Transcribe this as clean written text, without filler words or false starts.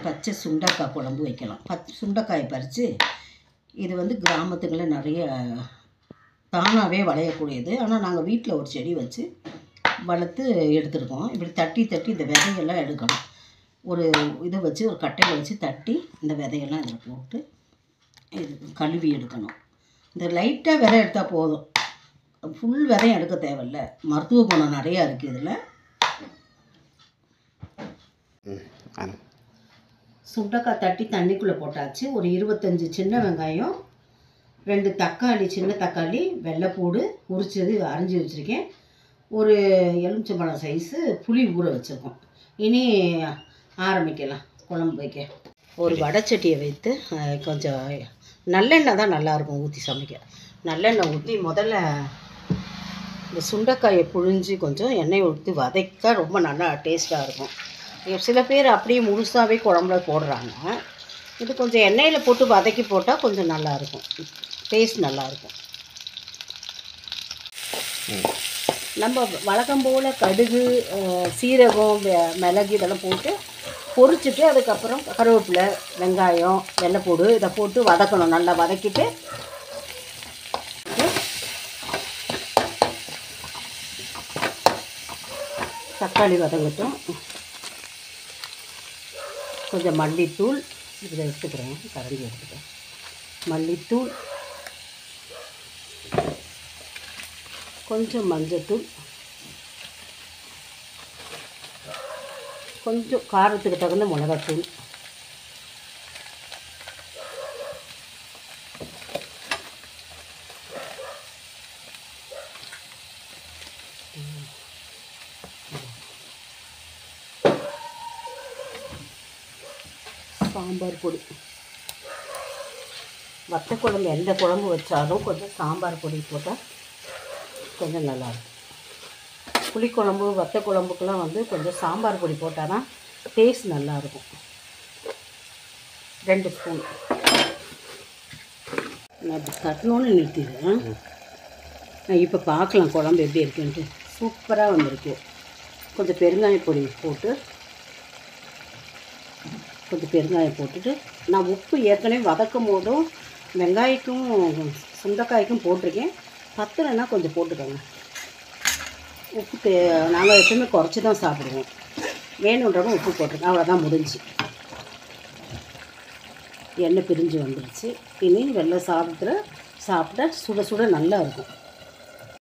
பச்சை சுண்டைக்காய் குழம்பு வைக்கலாம். சுண்டைக்காயை பறித்து இது வந்து கிராமத்துக்குள்ளே நிறைய தானாகவே விளையக்கூடியது. ஆனால் நாங்கள் வீட்டில் ஒரு செடி வச்சு வளர்த்து எடுத்துருக்கோம். இப்படி தட்டி தட்டி இந்த விதையெல்லாம் எடுக்கணும். ஒரு இதை வச்சு ஒரு கட்டையில் வச்சு தட்டி இந்த விதையெல்லாம் இதில் போட்டு இது கழுவி எடுக்கணும். இந்த லைட்டாக விதை எடுத்தால் போதும், ஃபுல் விதையும் எடுக்க தேவையில்லை. மருத்துவ குணம் நிறையா இருக்குது இதில். சுண்டைக்காய் தட்டி தண்ணிக்குள்ளே போட்டாச்சு. ஒரு 25 சின்ன வெங்காயம், 2 தக்காளி, சின்ன தக்காளி, வெள்ளைப்பூடு உரிச்சது அரிஞ்சு வச்சுருக்கேன். ஒரு எலுமிச்சம்பழம் சைஸு புளி ஊற வச்சுருக்கோம். இனி ஆரம்பிக்கலாம் குழம்பு வைக்க. ஒரு வடைச்சட்டியை வைத்து கொஞ்சம் நல்லெண்ணெய் தான் நல்லாயிருக்கும் ஊற்றி சமைக்க. நல்லெண்ணெய் ஊற்றி முதல்ல இந்த சுண்டைக்காயை புழிஞ்சு கொஞ்சம் எண்ணெய் ஊற்றி வதக்க ரொம்ப நல்லா டேஸ்ட்டாக இருக்கும். சில பேர் அப்படியே முழுசாகவே குழம்புல போடுறாங்க. இது கொஞ்சம் எண்ணெயில் போட்டு வதக்கி போட்டால் கொஞ்சம் நல்லாயிருக்கும், டேஸ்ட் நல்லாயிருக்கும். நம்ம வழக்கம் போல் கடுகு, சீரகம், மிளகு இதெல்லாம் போட்டு பொரிச்சிட்டு அதுக்கப்புறம் கருவேப்பிலை, வெங்காயம், வெள்ளைப்பூடு இதை போட்டு வதக்கணும். நல்லா வதக்கிட்டு தக்காளி வதங்கட்டும். கொஞ்சம் மல்லித்தூள் இதில் எடுத்துக்கிறேன், கரண்டி எடுத்துக்கிறேன். மல்லித்தூள், கொஞ்சம் மஞ்சத்தூள், கொஞ்சம் காரத்துக்கு தகுந்த மிளகாத்தூள், சாம்பார் பொடி. வத்த குழம்பு எந்த குழம்பு வச்சாலும் கொஞ்சம் சாம்பார் பொடி போட்டால் கொஞ்சம் நல்லாயிருக்கும். புளிக்குழம்பு, வத்த குழம்புக்கெலாம் வந்து கொஞ்சம் சாம்பார் பொடி போட்டால் தான் டேஸ்ட் நல்லாயிருக்கும். 2 ஸ்பூன். நான் இப்படி தட்டணுன்னு நிறுத்திடுறேன். நான் இப்போ பார்க்கலாம் குழம்பு எப்படி இருக்குன்ட்டு. சூப்பராக வந்திருக்கு. கொஞ்சம் பெருங்காய பொடி போட்டு போட்டுட்டு நான் உப்பு ஏற்கனவே வதக்கும் போதும் வெங்காயக்கும் சுண்டைக்காய்க்கும் போட்டிருக்கேன். பத்தலைன்னா கொஞ்சம் போட்டுக்கோங்க. உப்பு நாங்கள் எப்பவுமே குறைச்சி தான் சாப்பிடுவோம். வேணுன்றவங்க உப்பு போட்டிருக்கேன். அவ்வளோதான், முடிஞ்சு. எண்ணெய் பிரிஞ்சு வந்துடுச்சு. இனி வெள்ளை சாதத்தில் சாப்பிட்டா சுட சுட நல்லா இருக்கும்.